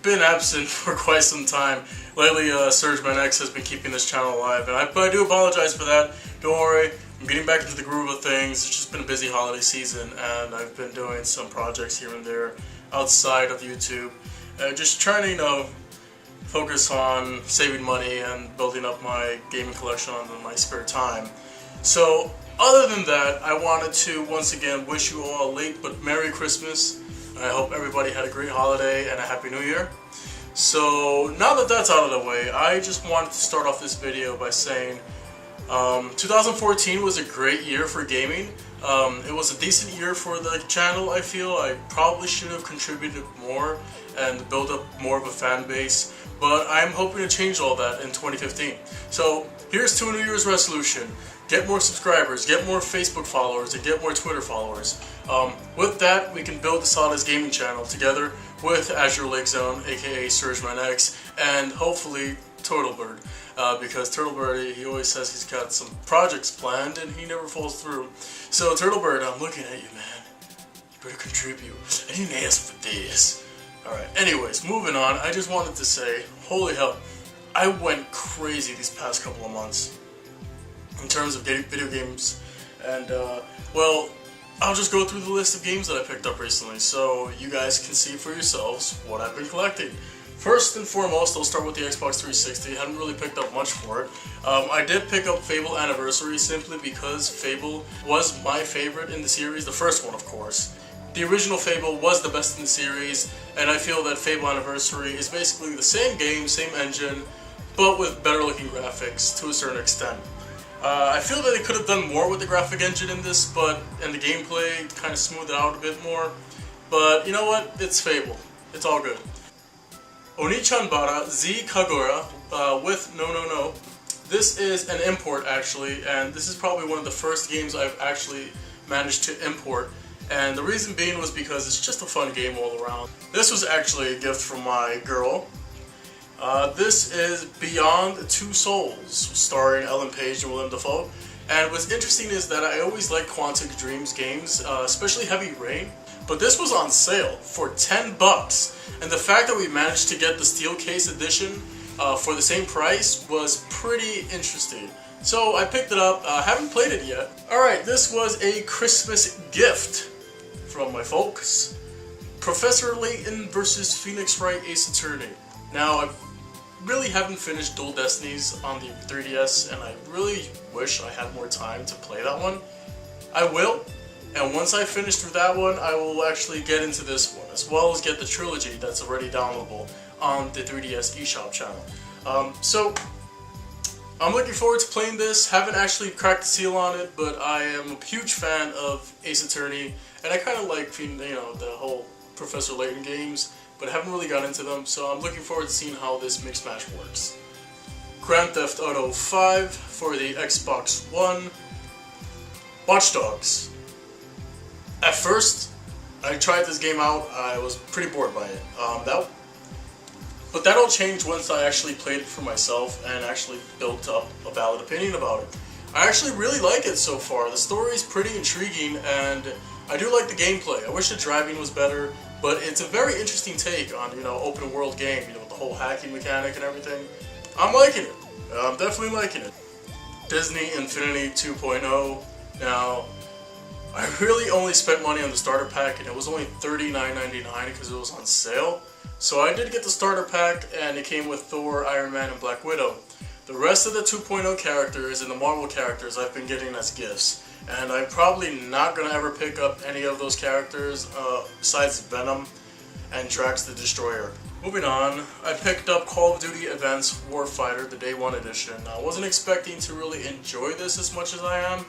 been absent for quite some time. Lately, SurgeManX has been keeping this channel alive, and I do apologize for that. Don't worry, I'm getting back into the groove of things. It's just been a busy holiday season, and I've been doing some projects here and there outside of YouTube. Just trying to, focus on saving money and building up my gaming collection in my spare time. So, other than that, I wanted to once again wish you all a late but Merry Christmas. I hope everybody had a great holiday and a Happy New Year. So, now that that's out of the way, I just wanted to start off this video by saying 2014 was a great year for gaming. It was a decent year for the channel, I feel. I probably should have contributed more and built up more of a fan base, but I'm hoping to change all that in 2015. So here's to a New Year's resolution. Get more subscribers, get more Facebook followers, and get more Twitter followers. With that, we can build the Solidus Gaming channel together with Azure Lake Zone, aka SurgeManX, and hopefully Turtlebird, because Turtlebird, he always says he's got some projects planned and he never falls through. So Turtlebird, I'm looking at you, man. You better contribute. I didn't ask for this. Alright, anyways, moving on, I just wanted to say, holy hell, I went crazy these past couple of months in terms of video games, and well, I'll just go through the list of games that I picked up recently so you guys can see for yourselves what I've been collecting. First and foremost, I'll start with the Xbox 360. I haven't really picked up much for it. I did pick up Fable Anniversary simply because Fable was my favorite in the series, the first one of course. The original Fable was the best in the series, and I feel that Fable Anniversary is basically the same game, same engine, but with better looking graphics to a certain extent. I feel that they could have done more with the graphic engine in this, and the gameplay kind of smoothed it out a bit more. But you know what? It's Fable. It's all good. Onichanbara Z Kagura with No No No. This is an import actually, and this is probably one of the first games I've actually managed to import. And the reason being was because it's just a fun game all around. This was actually a gift from my girl. This is Beyond Two Souls, starring Ellen Page and Willem Dafoe. And what's interesting is that I always like Quantic Dreams games, especially Heavy Rain. But this was on sale for $10, and the fact that we managed to get the steel case edition for the same price was pretty interesting. So I picked it up. Haven't played it yet. Alright, this was a Christmas gift from my folks. Professor Layton vs. Phoenix Wright Ace Attorney. Now, I really haven't finished Dual Destinies on the 3DS, and I really wish I had more time to play that one. I will, and once I finish through that one, I will actually get into this one, as well as get the trilogy that's already downloadable on the 3DS eShop channel. So, I'm looking forward to playing this. Haven't actually cracked the seal on it, but I am a huge fan of Ace Attorney, and I kind of like, the whole Professor Layton games, but haven't really got into them, so I'm looking forward to seeing how this mix match works. Grand Theft Auto 5 for the Xbox One. Watch Dogs. At first, I tried this game out, I was pretty bored by it. But that all changed once I actually played it for myself and actually built up a valid opinion about it. I actually really like it so far. The story is pretty intriguing, and I do like the gameplay. I wish the driving was better, but it's a very interesting take on, open world game, with the whole hacking mechanic and everything. I'm liking it. I'm definitely liking it. Disney Infinity 2.0. Now, I really only spent money on the starter pack, and it was only $39.99 because it was on sale. So I did get the starter pack, and it came with Thor, Iron Man, and Black Widow. The rest of the 2.0 characters and the Marvel characters I've been getting as gifts. And I'm probably not going to ever pick up any of those characters besides Venom and Drax the Destroyer. Moving on, I picked up Call of Duty Advanced Warfighter, the Day 1 edition. I wasn't expecting to really enjoy this as much as I am,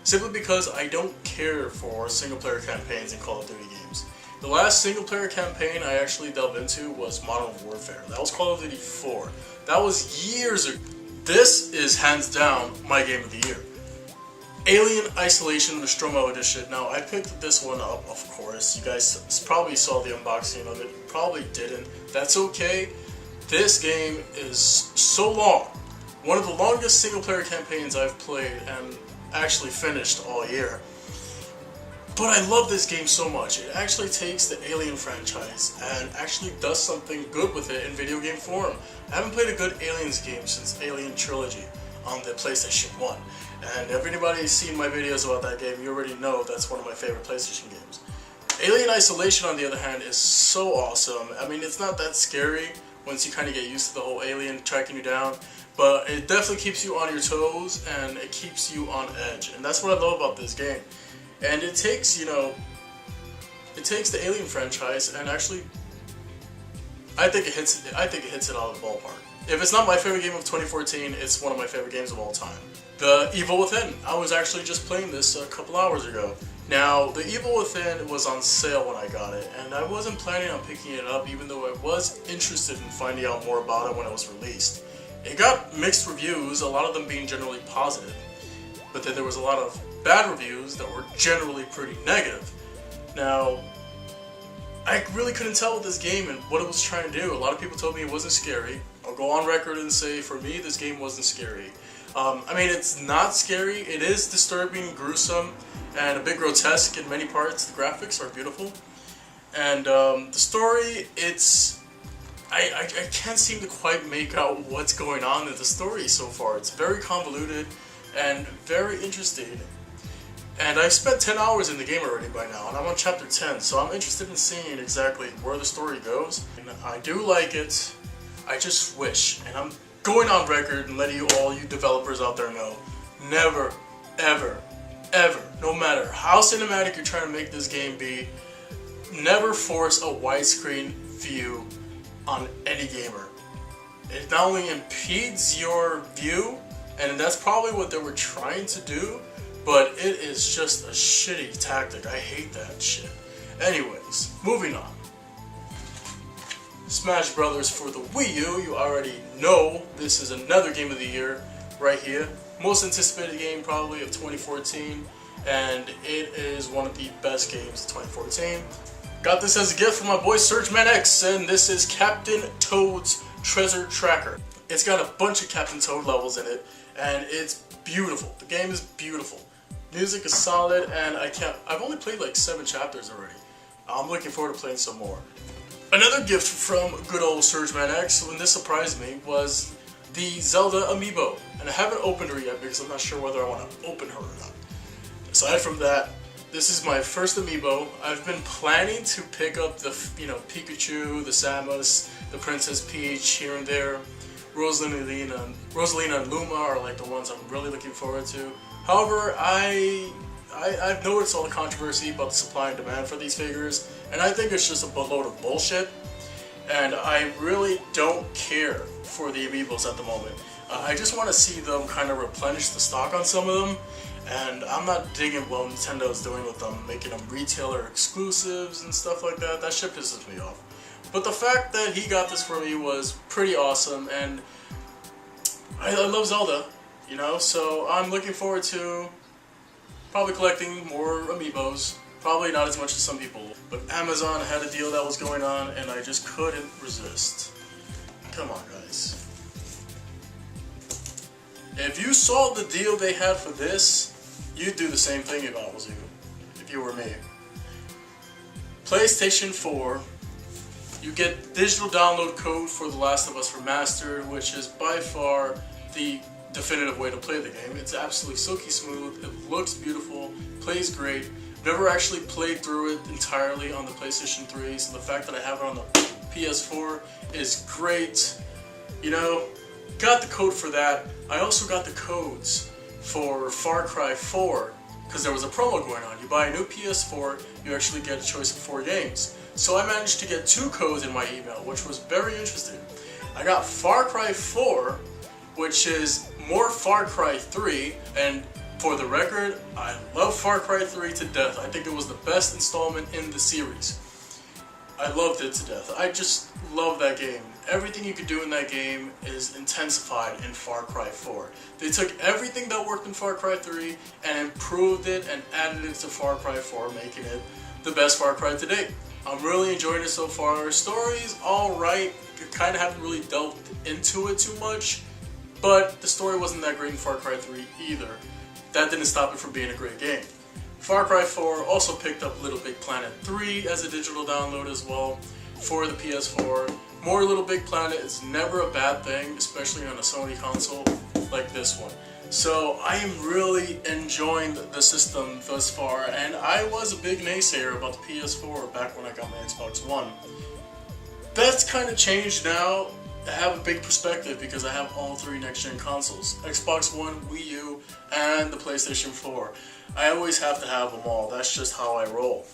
simply because I don't care for single-player campaigns in Call of Duty games. The last single-player campaign I actually delved into was Modern Warfare. That was Call of Duty 4. That was years ago. This is hands down my game of the year. Alien Isolation Nostromo Edition. Now, I picked this one up, of course. You guys probably saw the unboxing of it. Probably didn't. That's okay. This game is so long. One of the longest single-player campaigns I've played and actually finished all year. But I love this game so much. It actually takes the Alien franchise and actually does something good with it in video game form. I haven't played a good Aliens game since Alien Trilogy on the PlayStation 1. And if anybody's seen my videos about that game, you already know that's one of my favorite PlayStation games. Alien Isolation, on the other hand, is so awesome. I mean, it's not that scary once you kind of get used to the whole alien tracking you down, but it definitely keeps you on your toes and it keeps you on edge. And that's what I love about this game. And it takes, you know, it takes the Alien franchise and actually, I think it hits it out of the ballpark. If it's not my favorite game of 2014, it's one of my favorite games of all time. The Evil Within. I was actually just playing this a couple hours ago. Now, The Evil Within was on sale when I got it, and I wasn't planning on picking it up even though I was interested in finding out more about it when it was released. It got mixed reviews, a lot of them being generally positive, but then there was a lot of bad reviews that were generally pretty negative. Now, I really couldn't tell with this game and what it was trying to do. A lot of people told me it wasn't scary. I'll go on record and say, for me, this game wasn't scary. I mean, it's not scary. It is disturbing, gruesome, and a bit grotesque in many parts. The graphics are beautiful. And the story, I can't seem to quite make out what's going on in the story so far. It's very convoluted and very interesting. And I've spent 10 hours in the game already by now, and I'm on chapter 10, so I'm interested in seeing exactly where the story goes. And I do like it. I just wish, and I'm going on record and letting all you developers out there know, never, ever, ever, no matter how cinematic you're trying to make this game be, never force a widescreen view on any gamer. It not only impedes your view, and that's probably what they were trying to do, but it is just a shitty tactic. I hate that shit. Anyways, moving on. Smash Brothers for the Wii U, you already know this is another game of the year right here. Most anticipated game probably of 2014, and it is one of the best games of 2014. Got this as a gift from my boy SurgeManX, and this is Captain Toad's Treasure Tracker. It's got a bunch of Captain Toad levels in it, and it's beautiful. The game is beautiful. Music is solid, and I've only played like 7 chapters already. I'm looking forward to playing some more. Another gift from good old SurgeManX, when this surprised me, was the Zelda amiibo. And I haven't opened her yet because I'm not sure whether I want to open her or not. Aside from that, this is my first amiibo. I've been planning to pick up the, Pikachu, the Samus, the Princess Peach here and there. Rosalina and Luma are like the ones I'm really looking forward to. However, I've noticed all the controversy about the supply and demand for these figures, and I think it's just a boatload of bullshit. And I really don't care for the amiibos at the moment. I just want to see them kind of replenish the stock on some of them, and I'm not digging what Nintendo's doing with them, making them retailer exclusives and stuff like that. That shit pisses me off. But the fact that he got this for me was pretty awesome, and I love Zelda, so I'm looking forward to probably collecting more amiibos. Probably not as much as some people, but Amazon had a deal that was going on, and I just couldn't resist. Come on, guys. If you saw the deal they had for this, you'd do the same thing if I was you, if you were me. PlayStation 4, you get digital download code for The Last of Us Remastered, which is by far the definitive way to play the game. It's absolutely silky smooth, it looks beautiful, plays great. Never actually played through it entirely on the PlayStation 3, so the fact that I have it on the PS4 is great. Got the code for that. I also got the codes for Far Cry 4, because there was a promo going on. You buy a new PS4, you actually get a choice of 4 games. So I managed to get 2 codes in my email, which was very interesting. I got Far Cry 4, which is more Far Cry 3, and for the record, I love Far Cry 3 to death. I think it was the best installment in the series. I loved it to death. I just love that game. Everything you could do in that game is intensified in Far Cry 4. They took everything that worked in Far Cry 3 and improved it and added it to Far Cry 4, making it the best Far Cry to date. I'm really enjoying it so far. Story's alright. You kind of haven't really delved into it too much, but the story wasn't that great in Far Cry 3 either. That didn't stop it from being a great game. Far Cry 4 also picked up Little Big Planet 3 as a digital download as well for the PS4. More Little Big Planet is never a bad thing, especially on a Sony console like this one. So I am really enjoying the system thus far, and I was a big naysayer about the PS4 back when I got my Xbox One. That's kind of changed now. I have a big perspective because I have all three next-gen consoles. Xbox One, Wii U, and the PlayStation 4. I always have to have them all. That's just how I roll.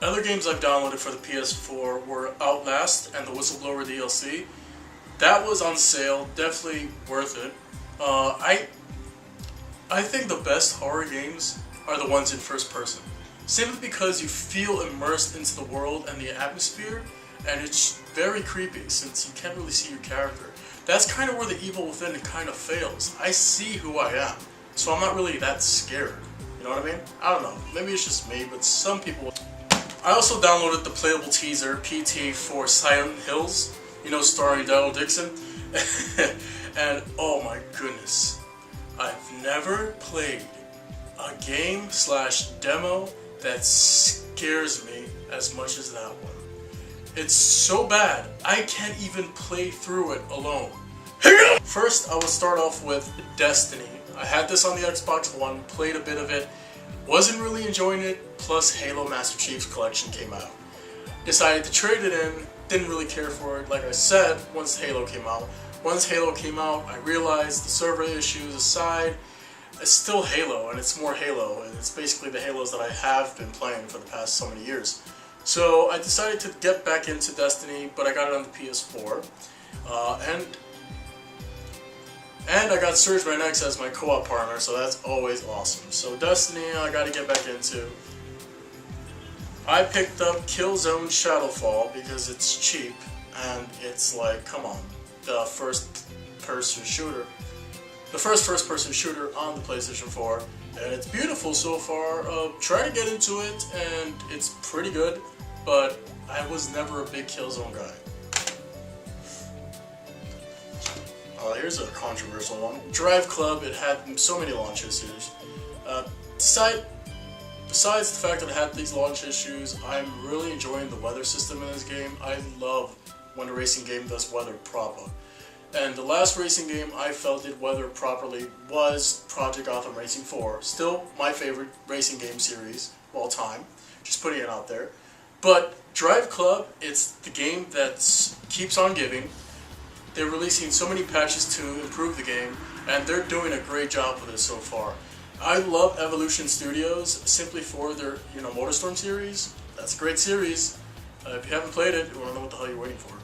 Other games I've downloaded for the PS4 were Outlast and the Whistleblower DLC. That was on sale, definitely worth it. I think the best horror games are the ones in first person. Simply because you feel immersed into the world and the atmosphere, and it's very creepy since you can't really see your character. That's kind of where the Evil Within kind of fails. I see who I am, so I'm not really that scared. You know what I mean? I don't know, maybe it's just me, but some people... I also downloaded the playable teaser, PT, for Silent Hills, you know, starring Daryl Dixon. And oh my goodness, I've never played a game / demo that scares me as much as that one. It's so bad, I can't even play through it alone. First, I will start off with Destiny. I had this on the Xbox One, played a bit of it, wasn't really enjoying it, plus Halo Master Chief's Collection came out. Decided to trade it in, didn't really care for it, like I said, once Halo came out. Once Halo came out, I realized the server issues aside, it's still Halo, and it's more Halo, and it's basically the Halos that I have been playing for the past so many years. So I decided to get back into Destiny, but I got it on the PS4, and I got SurgeMan as my co-op partner, so that's always awesome. So Destiny, I got to get back into. I picked up Killzone Shadowfall because it's cheap, and it's like, come on, the first first-person shooter on the PlayStation 4, and it's beautiful so far. Try to get into it, and it's pretty good, but I was never a big Killzone guy. Here's a controversial one. Drive Club, it had so many launch issues. Besides the fact that it had these launch issues, I'm really enjoying the weather system in this game. I love when a racing game does weather proper. And the last racing game I felt did weather properly was Project Gotham Racing 4. Still my favorite racing game series of all time. Just putting it out there. But Drive Club, it's the game that keeps on giving. They're releasing so many patches to improve the game, and they're doing a great job with it so far. I love Evolution Studios simply for their, MotorStorm series. That's a great series. If you haven't played it, you won't know what the hell you're waiting for.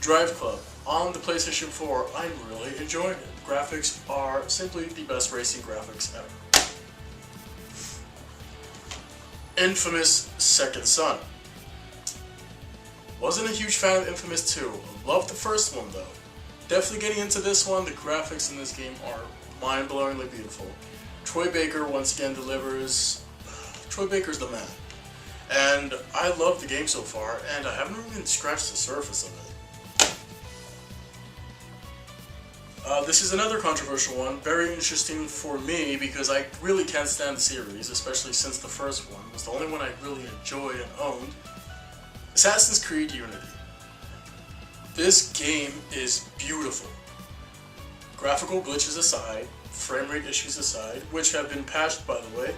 Drive Club on the PlayStation 4, I'm really enjoying it. The graphics are simply the best racing graphics ever. Infamous Second Son. Wasn't a huge fan of Infamous 2. Loved the first one though. Definitely getting into this one. The graphics in this game are mind-blowingly beautiful. Troy Baker once again delivers. Troy Baker's the man. And I love the game so far, and I haven't even scratched the surface of it. This is another controversial one, very interesting for me because I really can't stand the series, especially since the first one was the only one I really enjoyed and owned. Assassin's Creed Unity. This game is beautiful. Graphical glitches aside, frame rate issues aside, which have been patched by the way,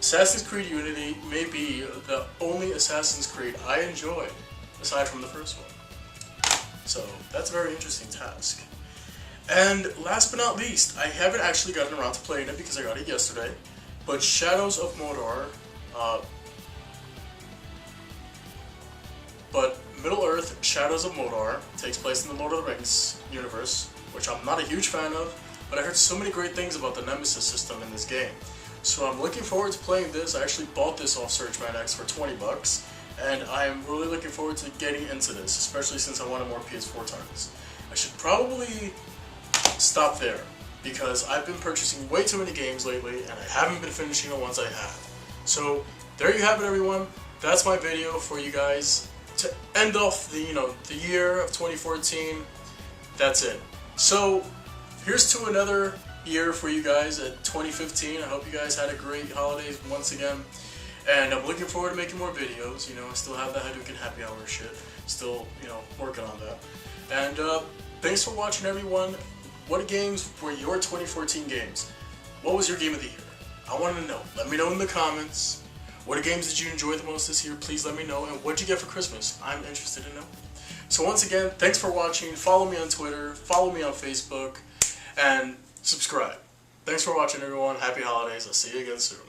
Assassin's Creed Unity may be the only Assassin's Creed I enjoy, aside from the first one. So that's a very interesting task. And last but not least, I haven't actually gotten around to playing it because I got it yesterday, but Shadows of Mordor, Middle-earth Shadows of Mordor takes place in the Lord of the Rings universe, which I'm not a huge fan of, but I heard so many great things about the Nemesis system in this game. So I'm looking forward to playing this. I actually bought this off SurgeMan for 20 bucks, and I'm really looking forward to getting into this, especially since I wanted more PS4 titles. I should probably stop there, because I've been purchasing way too many games lately, and I haven't been finishing the ones I have. So there you have it, everyone. That's my video for you guys to end off the year of 2014. That's it. So here's to another year for you guys at 2015. I hope you guys had a great holidays once again. And I'm looking forward to making more videos. You know, I still have the Hadouken Happy Hour shit. Still, you know, working on that. And thanks for watching, everyone. What games were your 2014 games? What was your game of the year? I want to know. Let me know in the comments. What games did you enjoy the most this year? Please let me know. And what'd you get for Christmas? I'm interested to know. So once again, thanks for watching. Follow me on Twitter. Follow me on Facebook. And subscribe. Thanks for watching, everyone. Happy holidays. I'll see you again soon.